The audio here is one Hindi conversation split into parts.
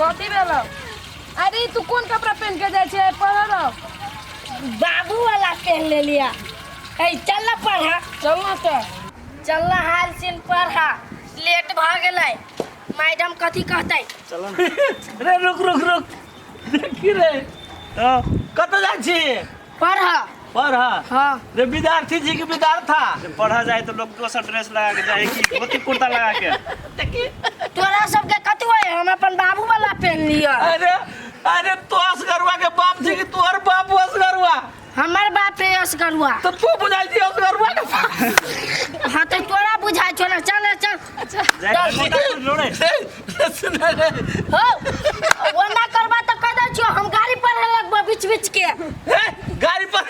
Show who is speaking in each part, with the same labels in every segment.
Speaker 1: कथी भेलो? अरे तू कौन कपड़ा पहन के जाए छे? पढ़
Speaker 2: बाबू वाला पहन ले लिया। ए चल ना पढ़ा।
Speaker 1: चल ना तो
Speaker 2: चल ना हाल सिन पढ़ा। लेट भ गेलै। मैडम कथी कहतै?
Speaker 3: चलो रे रुक रुक रुक देखी रे कत जा छी
Speaker 2: पढ़ा।
Speaker 3: पढ़ा
Speaker 2: हाँ
Speaker 3: रे विद्यार्थी जी के विद्यार्था पढ़ा जाए तो लोग दोसर ड्रेस लगा के जाए कि धोती कुर्ता लगा के देखी
Speaker 2: तोरा सबके कथी होय? हम अपन बाबू वाला पहन लिया।
Speaker 3: अरे अरे तो असगरुआ के बाप जी की तोहर बाप असगरुआ
Speaker 2: हमर बाप रे असगरुआ
Speaker 3: तो तू बुझाई दी असगरुआ के
Speaker 2: हाँ तो तोरा बुझाई छो ना। चल चल
Speaker 3: जाए मोटा लोड़े सुना रे
Speaker 2: हो वरना करबा तो कह दै छियो हम गाड़ी पर लगबो बीच बीच के
Speaker 3: गाड़ी पर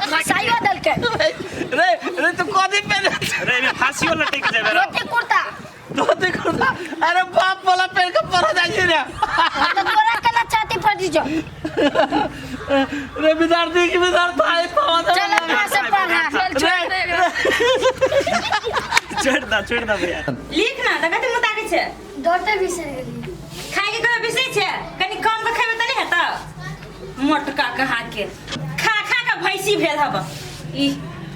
Speaker 2: घसाइयो दल के
Speaker 3: रे रे तू कदी पे रे मैं फांसी वाला टेक जाबे धोती कुर्ता अरे बाप वाला पहन के पढ़ा जाई रे
Speaker 2: तो तोरा केना छाती फटी जो
Speaker 3: रे विद्यार्थी की विद्यार्थी आए पावन
Speaker 2: चल अपना से पढ़ा।
Speaker 3: छोड़ दा भैया
Speaker 4: लिख ना त कते मुताके छे
Speaker 2: डोटे बिसर गेली।
Speaker 4: खाए के कोई विषय छे कनी कम के खेबे त नहीं हेता मोटका कहा के खा खा के भैंसी भेल हब ई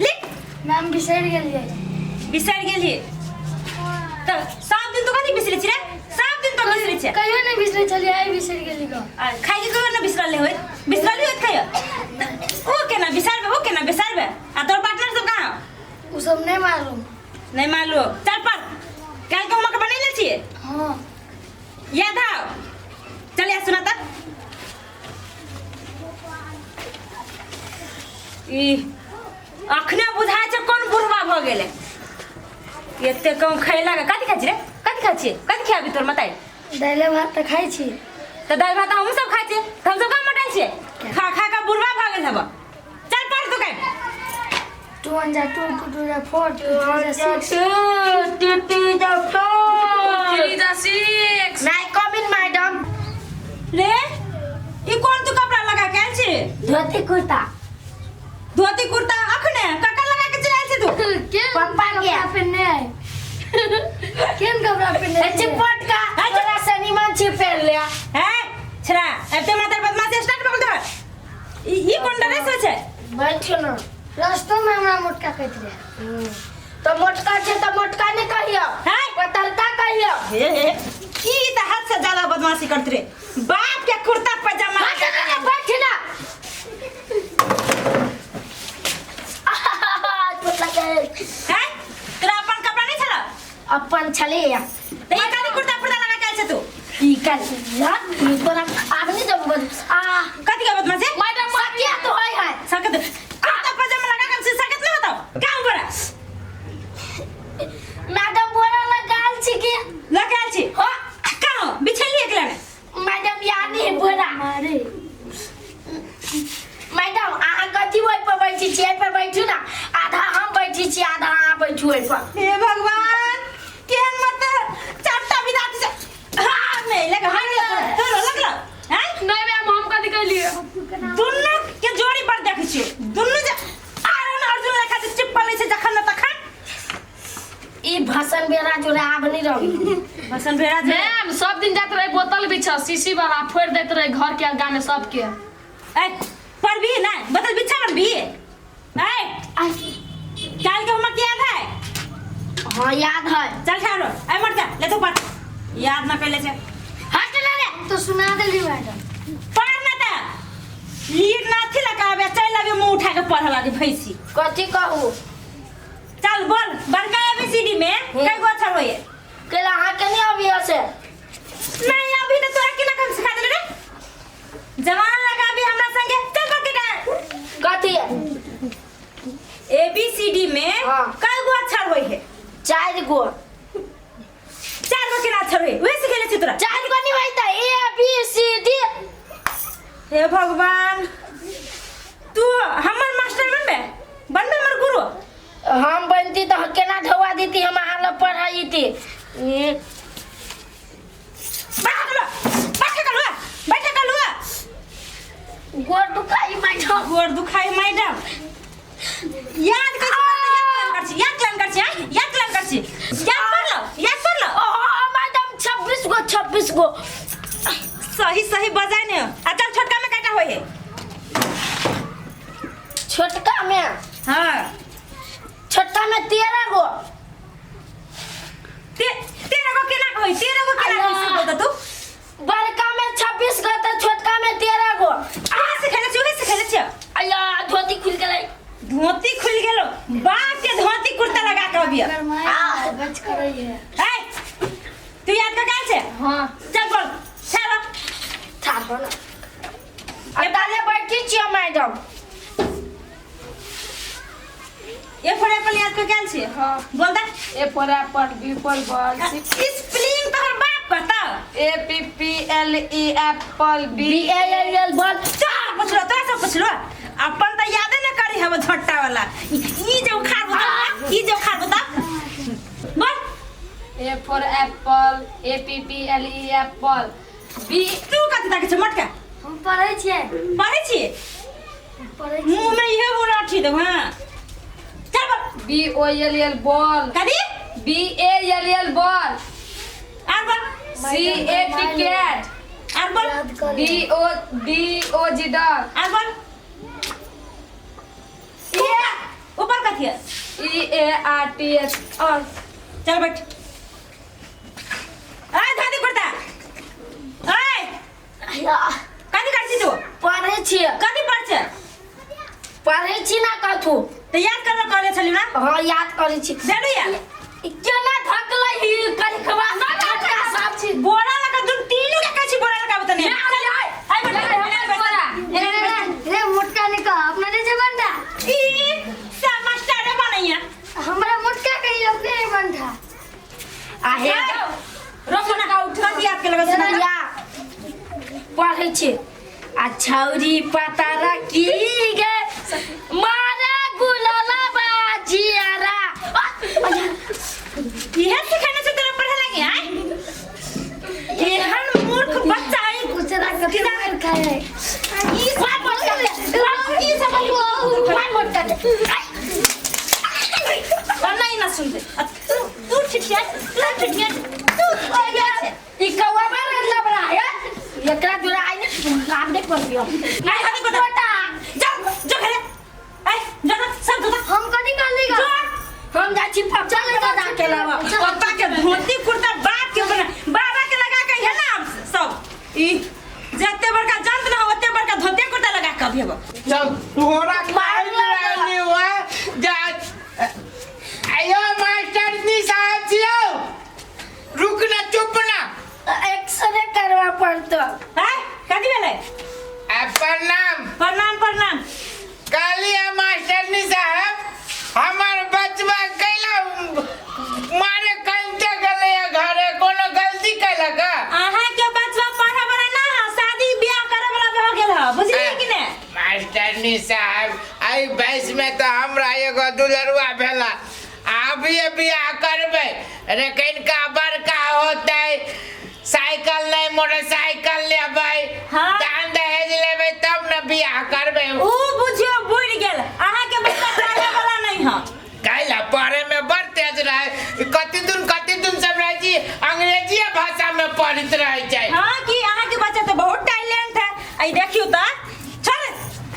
Speaker 4: लिख
Speaker 2: नाम बिसर गेली।
Speaker 4: बिसर गेली त सब दिन तो कथी बिसरे छी रे सब दिन तो बिसरे छे
Speaker 2: कहियो नहीं बिसरे चली आई बिसर गेली को।
Speaker 4: खाए के कोई ना बिसरले होय बिसरले होय खाय ओ केना बिसरबे आ तोर पार्टनर सब कहां
Speaker 2: उ सब नहीं मालूम।
Speaker 4: नहीं मालूम चल पर काल के हमक बनैले छी
Speaker 2: हां
Speaker 4: याद आओ चल या सुना त ई अखने बुझाय छ कोन बुढ़वा भ गेले एते कम खैला के कथि खाछि रे कथि खाबी तोर मताई
Speaker 2: दाइले भात त खाइ छी
Speaker 4: त दाल भात हम सब खाइ छी हम सब कम मटाइ छी खा खा के बुढ़वा भ गेल हब चल पढ़ तू काई
Speaker 2: 2 1 2 2 2 4 2 6 मैं कम इन मैडम।
Speaker 4: रे ई कोन तू कपड़ा लगा के आइल छी
Speaker 2: धोती कुर्ता
Speaker 4: अखने कका लगा के चल आइल छी तू
Speaker 2: के पापा के पहनने आए केन कपड़ा पहनने चिपट का तोरा सनीमान छी पहन लिया
Speaker 4: हैं छरा अब ते मातर बदमाशी स्टार्ट कर दे ई कोन ड्रेस छै
Speaker 2: बैठो ना रास्ता में हमरा मोटका कहत रहे तो मोटका छे तो मोटका ने कहियो
Speaker 4: हैं
Speaker 2: पतरका कहियो
Speaker 4: हे ई त हाथ से ज्यादा बदमाशी करत रे बाप के कुर्ता पजामा
Speaker 2: बैठ ना
Speaker 4: हैं तेरा अपन कपड़ा नहीं छला
Speaker 2: अपन छले या
Speaker 4: ते ई काली कुर्ता लगा के आइल छ तू
Speaker 2: ई कर यार ई तोरा आदमी जब
Speaker 4: कथि के बदमाशी
Speaker 2: मैडम क्या तो है
Speaker 4: सकत कुर्ता पजामा लगा के सकत न बताओ काम बड़ा
Speaker 2: मैडम बोला लगाल छी के
Speaker 4: लगाल छी हो कहां बिछलिए एकला में
Speaker 2: मैडम याद नहीं बोला मारे मैडम आहा कथि ओइ पर बैठी छी पर बैठू ना आधा हम बैठी छी आधा अहाँ बैठू ओइ पर
Speaker 4: हे भगवान केहन मत चारटा विदाती से हां नहीं लगा हां तो लगला हैं
Speaker 1: नहीं मैम हम कथी कहलिए?
Speaker 4: दुन्नु के जोड़ी पर देखै छी दुन्नु जे आरन अर्जुन लेखा से चिपकले छै जखन न तखन
Speaker 2: ई भाषण बेरा जोरे आब नहीं रही
Speaker 4: भसन भेड़ा जे
Speaker 1: मैम सब दिन जात रहे बोतल बिछा शीशी वाला फोड़ देत रहे घर के आगा में सबके।
Speaker 4: ए पर भी ना बदल बिछा पर भी ए काल के हम याद है
Speaker 2: हां याद है
Speaker 4: चल ठारो ए मर जा ले तो पढ़ याद ना पहले से
Speaker 2: हट ले रे तो सुना देली मैडम
Speaker 4: पढ़ ना ता लीड ना थी लगावे चल लगे मुंह उठा के पढ़ लागे भैंसी
Speaker 2: कथि कहू
Speaker 4: चल बोल बड़का एबीसीडी में कई गो अक्षर होय
Speaker 2: केला हां के नहीं अभी से
Speaker 4: नहीं अभी तो तोरा के ना सिखा देले रे जवान लगा भी हमरा संगे चल बकेटा
Speaker 2: कथि
Speaker 4: एबीसीडी में
Speaker 2: हाँ।
Speaker 4: कई गो अक्षर होय है
Speaker 2: 4 गो
Speaker 4: 4 गो के अक्षर होय वही सिखेले छी तोरा
Speaker 2: 4 गो नहीं होई त ए बी सी डी
Speaker 4: हे भगवान तू हमर मास्टर बनबे हमर गुरु
Speaker 2: हम बनती तो केना ढवा देती हम हाल पढ़ाई थी
Speaker 4: बैठ कलुआ
Speaker 2: गोर दुखाई मैडम
Speaker 4: गोर दुखाई मैडम याद कर याद कर छी याद कर छी याद कर लो
Speaker 2: मैडम 26 गो गो
Speaker 4: सही सही बजाय ने चल छोटका में काटा होय है
Speaker 2: छोटका में
Speaker 4: हां
Speaker 2: छोटका में 13 गो
Speaker 4: 13 गो केना होय 13 गो केना होय से बोलता तू
Speaker 2: बड़का में 26 गो तो छोटका में 13 गो
Speaker 4: से खेले छ
Speaker 2: अल्लाह धोती खुल गेलै
Speaker 4: धोती खुल गेलो बाप के धोती कुर्ता लगा के अबिया
Speaker 2: बच करे है
Speaker 4: ए तू याद का काल से
Speaker 1: हां
Speaker 4: चल बोल चल
Speaker 2: था बोला अदाले बैठी छियो मैडम
Speaker 4: ये फड़े पर याद का काल से
Speaker 1: हां
Speaker 4: बोल दे
Speaker 1: A for apple B for ball
Speaker 4: spelling तोहर बाप बता
Speaker 1: A P P L E apple B
Speaker 2: BALL ball
Speaker 4: चल पूछलो तोरा सब पूछलो अपन त याद न करी हम झट्टा वाला ई जो खार बता बोल
Speaker 1: A for apple A P P L E apple B
Speaker 4: तू कथि ताके छ मटका
Speaker 2: हम पढ़ै छियै
Speaker 4: मुंह में ये हो राठी दे हां चल बोल
Speaker 1: B O L L ball
Speaker 4: कथि
Speaker 1: B A L L ball
Speaker 4: आर बोल
Speaker 1: सी ए टी कैट
Speaker 4: आर बोल
Speaker 1: डी ओ जी डॉग
Speaker 4: आर बोल ये ऊपर कथि है
Speaker 1: E A R T H और
Speaker 4: चल बैठ आ धादी करता ए कथि करछि तू
Speaker 2: पढ़ै छियै
Speaker 4: कथि पढ़ छ
Speaker 2: पढ़ै छी ना कथु
Speaker 4: तो याद कर कॉलेज छली ना
Speaker 2: हां याद करै छी
Speaker 4: देलु याद
Speaker 2: केना थकलै ही कनि खबा छोटका सब चीज
Speaker 4: बोरा लगा तुम तीनों के कछि बोरा लगा बतने आई
Speaker 2: रे मोटका ने कहा अपना रे जे बंदा
Speaker 4: ई समझदार बनैया
Speaker 2: हमरा मोटका कहियो अपने रे बंदा
Speaker 4: आहे रोको ना कथि याद के लगा सुना
Speaker 2: या पढ़ै छी आ छौरी पतारा की गे मारा गुलाला बाजियारा
Speaker 4: इहे सिखाने से तेरा पढ़े लगे हैं एहन मूर्ख बच्चा है
Speaker 2: गुजरा के मार खाए
Speaker 4: ई सब बोल के
Speaker 2: ई सब मार मोटका
Speaker 4: नहीं ना सुनते तू ठिठिया
Speaker 2: ई कौवा मार लबरा है एकरा जोरा आई ने काम देख पर दियो
Speaker 4: नहीं हमें बता जो खेले ए जो सब दो
Speaker 2: हम कदी कर ली हम जा छी चल दादा के लावा
Speaker 4: पापा के धोती कुर्ता बाप के बना बाबा के लगा के है ना सब ई जत्ते बड़का जंत ना होते बड़का धोती कुर्ता लगा के अभी
Speaker 3: चल तोरा मार नहीं हुआ जा आयो मास्टर नी साहब जियो रुक ना चुप ना
Speaker 2: एक्सरे करवा पड़तो
Speaker 4: है कदी भेले प्रणाम
Speaker 3: कालिया मास्टर नी साहब हमार बचवा कैला मारे कंटे गले घरे कोनो गलती कैला का
Speaker 4: आहा के बचवा पढ़े वाला ना शादी ब्याह करे वाला भ गेल ह बुझली कि ने
Speaker 3: मास्टर नी साहब आई 22 में तो हमरा एगो दुलरुआ भेला अब ये बियाह करबे लेकिन का बड़का होते साइकिल नहीं मोटरसाइकिल लेबै
Speaker 4: हाँ।
Speaker 3: दान दहेज लेबै तब न बियाह करबे
Speaker 4: ऊ बुझियो बुढ़ गेल आहा के बच्चा पढ़े वाला नहीं ह
Speaker 3: कैला पढ़े में बड़ तेज रहे कति दिन सब रहे जी अंग्रेजी भाषा में पढ़ित रहे छै
Speaker 4: हां कि आहा के बच्चा तो बहुत टैलेंट है आई देखियो त चल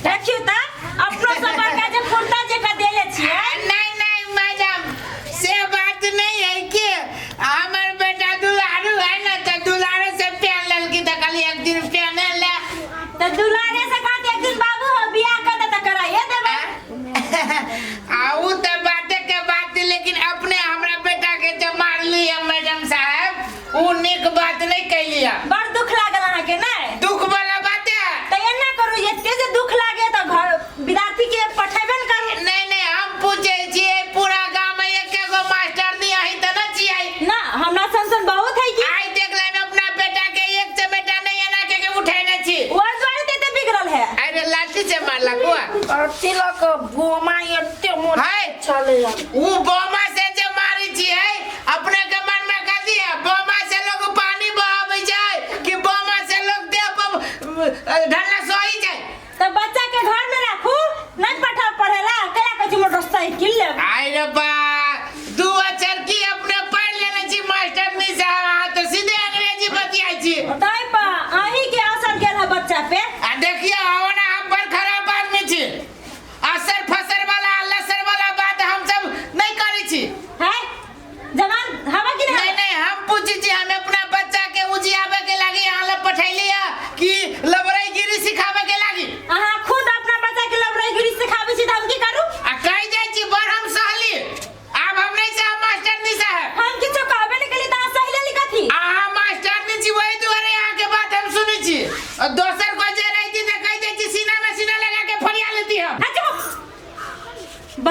Speaker 4: देखियो त अपनो सब का जे कुर्ता जे का देले छियै
Speaker 3: नहीं मैडम से बात नहीं है कि हमर बेटा दुलारू है ना तो दुलारे से पहन लेल की त कल एक दिन पहने ले
Speaker 4: तो दुलारे से कहत एक दिन बाबू हो बियाह कर दे त कराइए देबे
Speaker 3: आऊ त बाते के बात लेकिन अपने हमरा बेटा के जो मार लिया मैडम साहब ऊ निक बात नहीं कैलिया
Speaker 4: बड़ दुख लागल आहा के नै
Speaker 3: दुख वाला बात है
Speaker 4: त एना करू एते जे दुख लागे त घर विद्यार्थी के पठेबे न करू
Speaker 3: नहीं हम पूछे छिए पूरा गांव में एकेगो मास्टर नहीं आही त न छिए
Speaker 4: ना हमरा संसन बहुत है कि
Speaker 3: आई देख लेन अपना बेटा के एक से बेटा नहीं एना के उठेने छी
Speaker 4: वो द्वारे देते बिगड़ल है
Speaker 3: अरे लाठी से मारला कुआ
Speaker 2: तिलक बोमा एते मोट
Speaker 3: हाय
Speaker 2: चले जा
Speaker 3: ऊ बोमा से जे मारी छिए अपने के मन में का दिया बोमा से लोग पानी बहावे जाए कि बोमा से लोग देह पर ढलना सोई जाए
Speaker 4: त बच्चा के घर में राखू नहीं पठा पढ़ेला कला कछु मोटरसाइकिल ले
Speaker 3: आई रे बा दू अक्षर की अपने पढ़ लेने छी मास्टर नहीं साहब तो सीधे अंग्रेजी बतियाई छी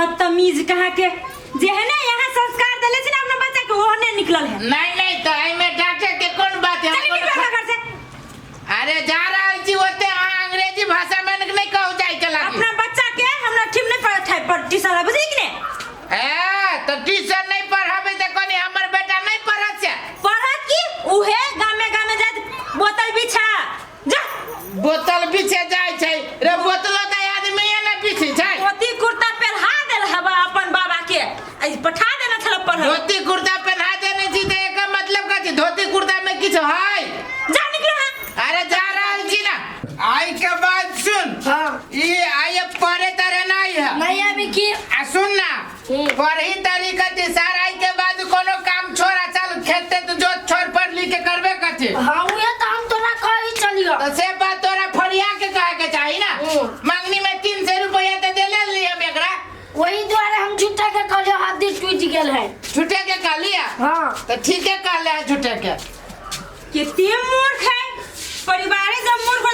Speaker 4: बदतमीज कहा के जे है ना यहाँ संस्कार देले छी ना अपना बच्चा के ओहने निकलल है।
Speaker 3: नहीं तो आई में डांटे के कौन बात है?
Speaker 4: चल निकल अपना घर से।
Speaker 3: अरे जा रहा जी होते अंग्रेजी भाषा में नहीं कहू जाए के लागी।
Speaker 4: अपना बच्चा के हमरा ठीक नहीं पढ़त है पर टीचर बुझी कि ने
Speaker 3: ए तो टीचर नहीं पढ़ाबे त कोनी हमर बेटा नहीं पढ़त छै।
Speaker 4: पढ़त की उहे गामे गामे जात बोतल बिछा जा
Speaker 3: बोतल बिछे जाय छै रे बोतलो त आदमी ने बिछे छै।
Speaker 4: धोती कुर्ता पहना देल हवा अपन बाबा के आई पठा देना छल पढ़
Speaker 3: धोती कुर्ता पहना देने छी त एकर मतलब का छै धोती कुर्ता में किछ है?
Speaker 4: जा निकलो हां।
Speaker 3: अरे जा रहल छी ना आई के बाद सुन।
Speaker 2: हां
Speaker 3: ई आय पढ़े तरह नहीं है।
Speaker 2: नहीं अभी की
Speaker 3: आ सुन ना पढ़ी तरीका से सारा के बाद कोनो काम छोड़ा चल खेते तो जो छोड़ पढ़ लिख के करबे करते।
Speaker 2: हां उहे त हम तोरा कहि चलियो
Speaker 3: तो से बात तोरा फरिया के कहे के चाहिए ना। मांगनी में 300 रुपया तो दे ले लिया बेकरा।
Speaker 2: वही द्वारा हम झूठा के कहलियो हाथ दी टूट गेल है।
Speaker 3: झूठे के कह लिया
Speaker 2: हां
Speaker 3: तो ठीक है कह ले झूठे के।
Speaker 4: कितने मूर्ख है परिवार जब मूर्ख